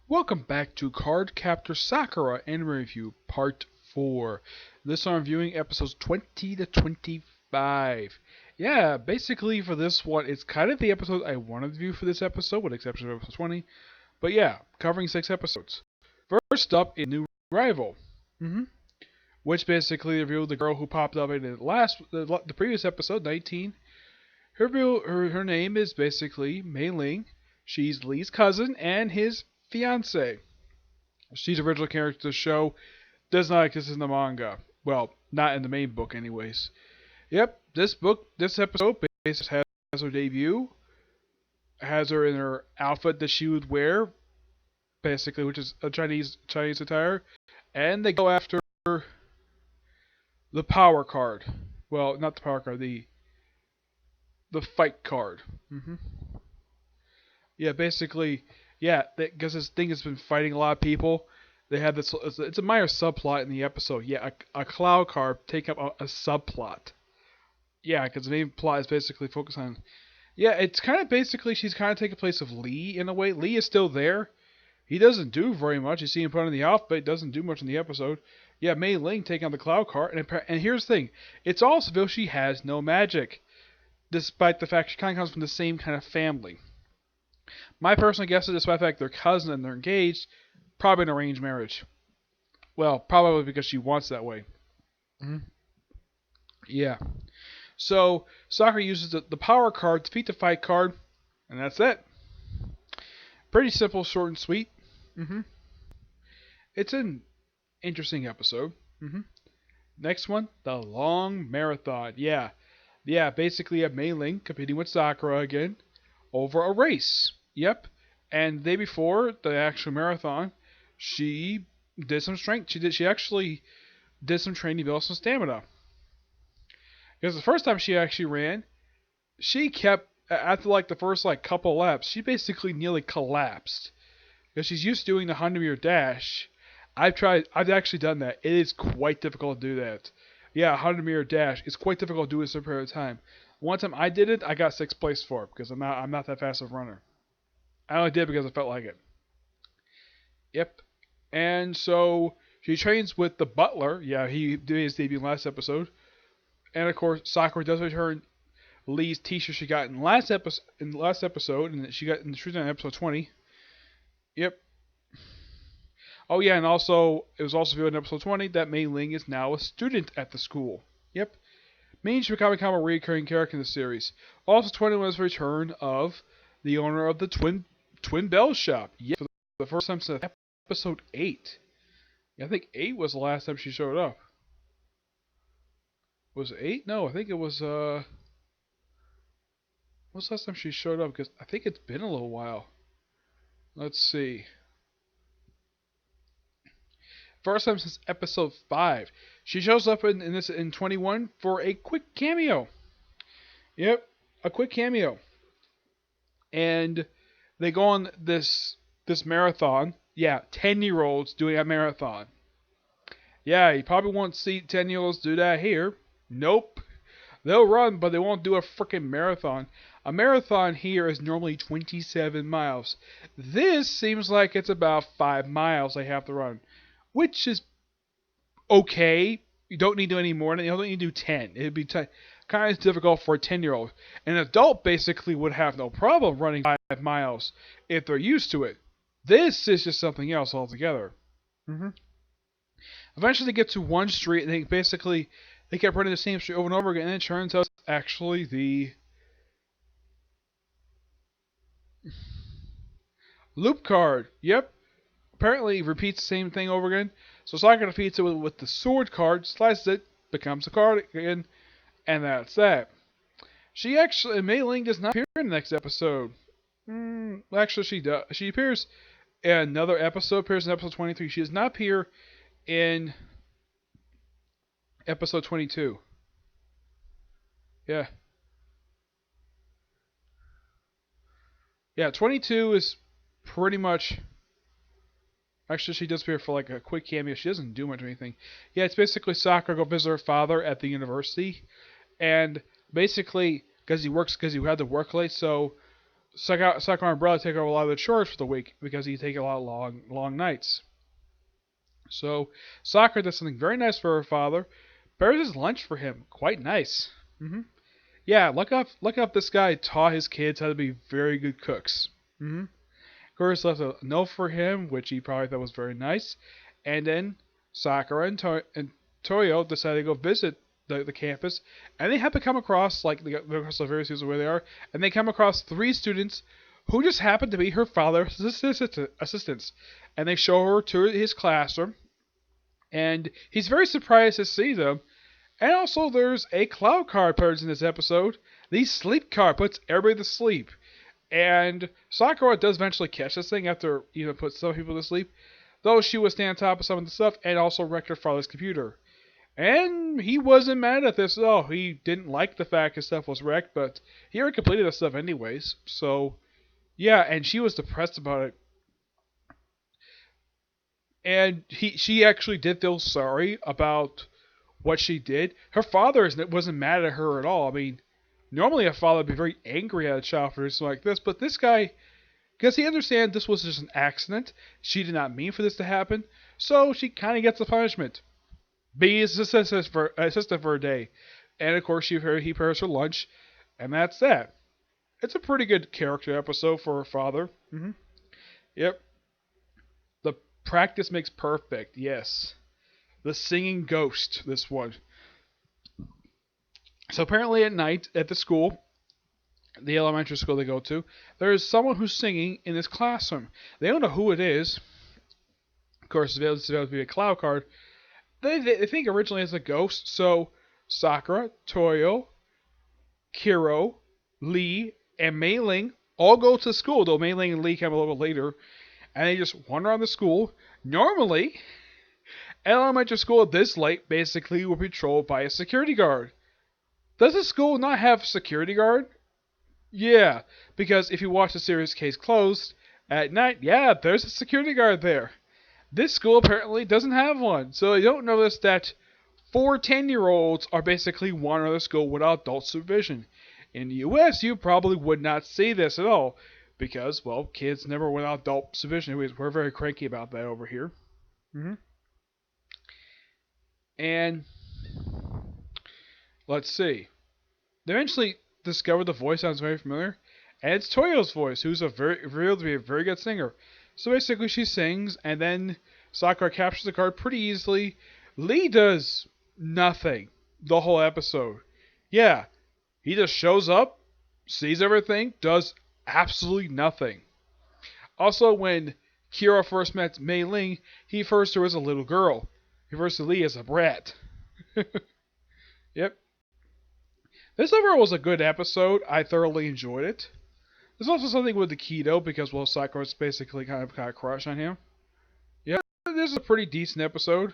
Welcome back to Cardcaptor Sakura Anime Review Part 4. This I'm reviewing episodes 20 to 25. Yeah, basically for this one, it's kind of the episode I wanted to review for this episode, with the exception of episode 20. But yeah, covering 6 episodes. First up is New Rival, which basically revealed the girl who popped up in the previous episode, 19. Her name is basically Mei Ling. She's Lee's cousin and his fiance. She's the original character of the show. Does not exist in the manga. Well, not in the main book, anyways. Yep, this episode basically has her debut. Has her in her outfit that she would wear, basically, which is a Chinese attire, and they go after the power card. Well, not the power card, the fight card. Yeah, basically, yeah, because this thing has been fighting a lot of people. They have this. It's a minor subplot in the episode. Yeah, a cloud card take up a subplot. Yeah, because the main plot is basically focused on. Yeah, it's kind of basically she's kind of taking place of Lee in a way. Lee is still there. He doesn't do very much. You see him put on the outfit. He doesn't do much in the episode. Yeah, Mei Ling taking on the cloud card, and here's the thing. It's also though she has no magic, despite the fact she kind of comes from the same kind of family. My personal guess is despite the fact they're cousins and they're engaged, probably an arranged marriage. Well, probably because she wants that way. hmm Yeah. So Sakura uses the power card to defeat the fight card, and that's it. Pretty simple, short and sweet. hmm It's an interesting episode. hmm Next one, the long marathon. Yeah. Basically, you have Mei Ling competing with Sakura again over a race. Yep. And the day before the actual marathon, she did some strength. She actually did some training to build some stamina. Because the first time she actually ran, she kept after like the first like couple laps, she basically nearly collapsed. Because she's used to doing the 100-meter dash. I've actually done that. It is quite difficult to do that. Yeah, 100-meter dash. It's quite difficult to do this in a period of time. One time I did it, I got sixth place for it because I'm not that fast of a runner. I only did it because I felt like it. Yep. And so she trains with the butler. Yeah, he did his debut last episode. And of course, Sakura does return Lee's T-shirt she got in last episode, and she got in the truth on episode 20. Yep. Oh yeah, and also it was also revealed in episode 20 that Mei Ling is now a student at the school. Yep. Means she's becoming a recurring character in the series. Also, 20 was the return of the owner of the Twin Bell shop. Yeah, for the first time since episode 8. Yeah, I think 8 was the last time she showed up. Was it 8? No, I think it was what's the last time she showed up? Because I think it's been a little while. Let's see. First time since episode 5. She shows up in 21 for a quick cameo. Yep, a quick cameo. And they go on this marathon. Yeah, 10-year-olds doing a marathon. Yeah, you probably won't see 10-year-olds do that here. Nope. They'll run, but they won't do a freaking marathon. A marathon here is normally 27 miles. This seems like it's about 5 miles they have to run, which is okay. You don't need to do any more. You don't need to do 10. It'd be kind of difficult for a 10-year-old. An adult basically would have no problem running 5 miles if they're used to it. This is just something else altogether. Eventually they get to one street and they kept running the same street over and over again, and it turns out it's actually the loop card. Yep. Apparently it repeats the same thing over again. So Sakura defeats it with the sword card, slices it, becomes a card again, and that's that. Mei Ling does not appear in the next episode. Actually, she does. She appears in another episode, appears in episode 23. She does not appear in episode 22. Yeah. Yeah, 22 is pretty much. Actually, she does appear for like a quick cameo. She doesn't do much of anything. Yeah, it's basically Sakura go visit her father at the university, and basically because he had to work late, so Sakura and Umbrella take over a lot of the chores for the week because he take a lot of long nights. So Sakura does something very nice for her father. Prepares his lunch for him. Quite nice. Yeah, look up this guy taught his kids how to be very good cooks. Of course, left a note for him, which he probably thought was very nice. And then Sakura and Toyo decided to go visit the campus, and they happen to come across, like, they're across the various students where they are, and they come across three students who just happen to be her father's assistants. And they show her to his classroom, and he's very surprised to see them. And also, there's a cloud card appears in this episode. The sleep card puts everybody to sleep. And Sakura does eventually catch this thing after put some people to sleep, though she was staying on top of some of the stuff and also wrecked her father's computer. And he wasn't mad at this at all. He didn't like the fact his stuff was wrecked, but he already completed the stuff anyways. So, yeah, and she was depressed about it. And she actually did feel sorry about what she did. Her father wasn't mad at her at all. I mean, normally a father would be very angry at a child for something like this, but this guy, because he understands this was just an accident, she did not mean for this to happen, so she kind of gets the punishment. Be his assistant for a day. And of course, he prepares her lunch, and that's that. It's a pretty good character episode for her father. Yep. The practice makes perfect, yes. The singing ghost, this one. So apparently at night at the school, the elementary school they go to, there is someone who's singing in this classroom. They don't know who it is. Of course, it's supposed to be a cloud card. They think originally it's a ghost, so Sakura, Toyo, Kiro, Lee, and Mei Ling all go to school, though Mei Ling and Lee come a little bit later, and they just wander around the school. Normally, elementary school this late basically will be patrolled by a security guard. Does the school not have a security guard? Yeah, because if you watch the series Case Closed, at night, yeah, there's a security guard there. This school apparently doesn't have one, so you don't notice that 4 10-year-olds are basically wandering the school without adult supervision. In the US, you probably would not see this at all, because, well, kids never went without adult supervision. We're very cranky about that over here. And let's see. They eventually discover the voice sounds very familiar, and it's Toyo's voice, who's revealed to be a very good singer. So basically, she sings, and then Sakura captures the card pretty easily. Lee does nothing the whole episode. Yeah, he just shows up, sees everything, does absolutely nothing. Also, when Kira first met Mei Ling, he refers to her as a little girl. He refers to Lee as a brat. Yep. This overall was a good episode. I thoroughly enjoyed it. There's also something with the Kido because, well, Sakura's basically kind of crush on him. Yeah, this is a pretty decent episode.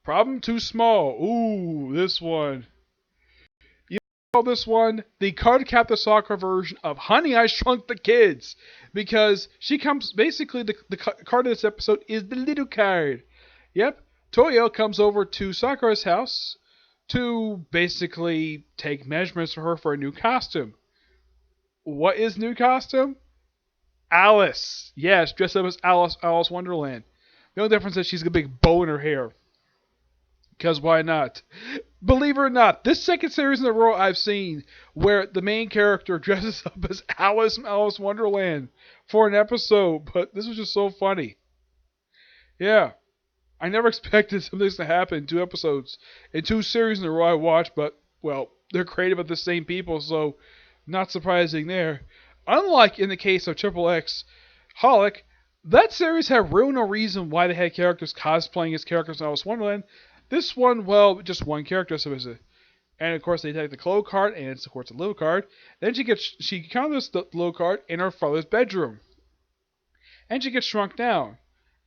Problem too small. Ooh, this one. You call this one the Cardcaptor Sakura version of Honey, I Shrunk the Kids. Because she comes, basically, the card of this episode is the little card. Yep, Toyo comes over to Sakura's house to basically take measurements for her for a new costume. What is new costume? Alice. Yes, dressed up as Alice Wonderland. The only difference is she's got a big bow in her hair. Because why not? Believe it or not, this second series in a row I've seen where the main character dresses up as Alice Wonderland for an episode, but this was just so funny. Yeah. I never expected some of this to happen in 2 episodes. In 2 series in a row I watched, but, well, they're created by the same people, so not surprising there. Unlike in the case of Triple X Holic, that series had real no reason why they had characters cosplaying as characters in Alice Wonderland. This one, well, just one character, so is it. And of course they take the clone card, and it's of course a little card. Then she encounters the little card in her father's bedroom. And she gets shrunk down.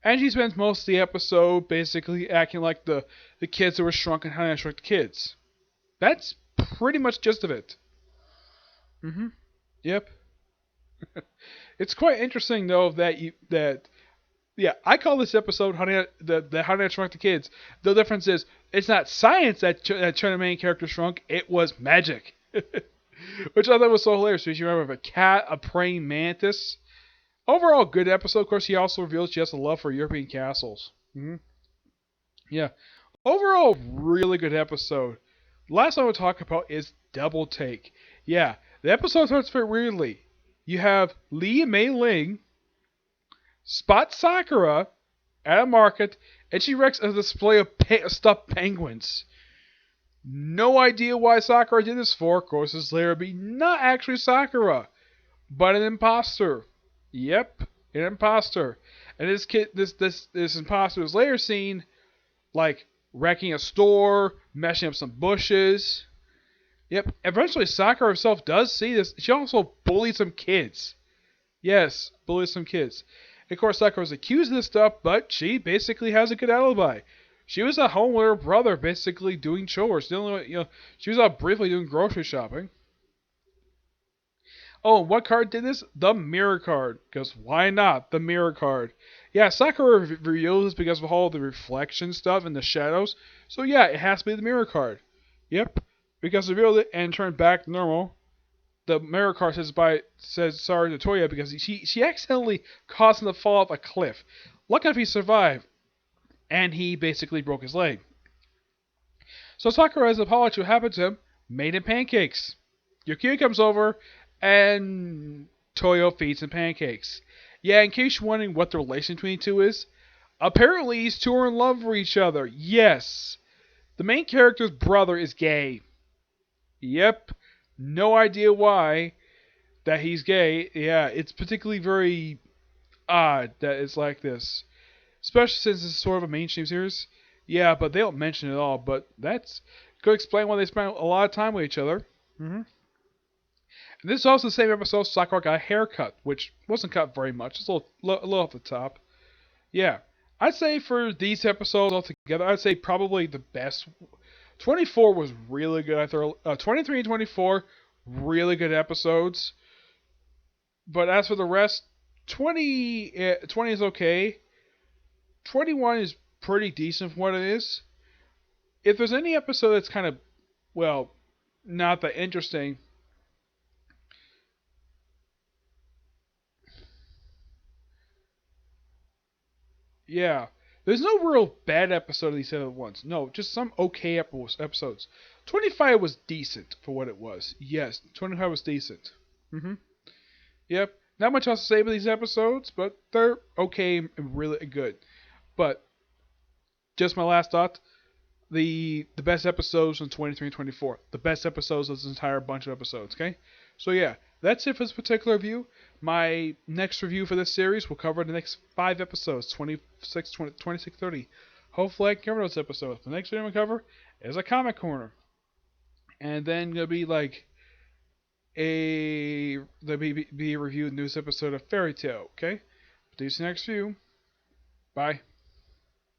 And she spends most of the episode basically acting like the kids that were shrunk in Honey, I Shrunk the Kids. That's pretty much gist of it. Yep. It's quite interesting though yeah, I call this episode Honey I Shrunk the Kids. The difference is it's not science that turned the main character shrunk. It was magic. Which I thought was so hilarious. So you remember a cat, a praying mantis. Overall, good episode. Of course, he also reveals she has a love for European castles. Yeah. Overall, really good episode. Last one we'll talk about is Double Take. Yeah, the episode starts very weirdly. You have Lee and Mei Ling spot Sakura at a market, and she wrecks a display of stuffed penguins. No idea why Sakura did this for. Of course, this later be not actually Sakura, but an imposter. Yep, an imposter. And this imposter is later seen like wrecking a store, messing up some bushes. Yep. Eventually, Sakura herself does see this. She also bullied some kids. Yes, bullied some kids. Of course, Sakura was accused of this stuff, but she basically has a good alibi. She was at home with her brother, basically doing chores. She was out briefly doing grocery shopping. Oh, and what card did this? The mirror card. Because why not? The mirror card. Yeah, Sakura reveals this because of all the reflection stuff and the shadows. So yeah, it has to be the mirror card. Yep. Because it revealed it and turned back normal. The mirror card says sorry to Toya because she accidentally caused him to fall off a cliff. Lucky enough he survived. And he basically broke his leg. So Sakura, as an apology for what happened to him, made him pancakes. Yukio comes over and Toyo feeds him pancakes. Yeah, in case you're wondering what the relation between the two is, apparently these two are in love with each other. Yes. The main character's brother is gay. Yep. No idea why that he's gay. Yeah, it's particularly very odd that it's like this. Especially since it's sort of a mainstream series. Yeah, but they don't mention it at all. But that's could explain why they spend a lot of time with each other. And this is also the same episode Sakura got a haircut, which wasn't cut very much. It's a little off the top. Yeah. I'd say for these episodes altogether, I'd say probably the best. 24 was really good. I thought 23 and 24, really good episodes. But as for the rest, 20 is okay. 21 is pretty decent for what it is. If there's any episode that's kind of, well, not that interesting. Yeah. There's no real bad episode of these other ones. No, just some okay episodes. 25 was decent for what it was. Yes, 25 was decent. Yep. Not much else to say about these episodes, but they're okay and really good. But just my last thought. The best episodes in 23 and 24. The best episodes of this entire bunch of episodes, okay? So yeah, that's it for this particular review. My next review for this series will cover the next 5 episodes, 26, 30. Hopefully I can cover those episodes. The next video I'm going to cover is a comic corner. And then going to be like there'll be a review of the newest episode of Fairy Tail, okay? See you next review. Bye.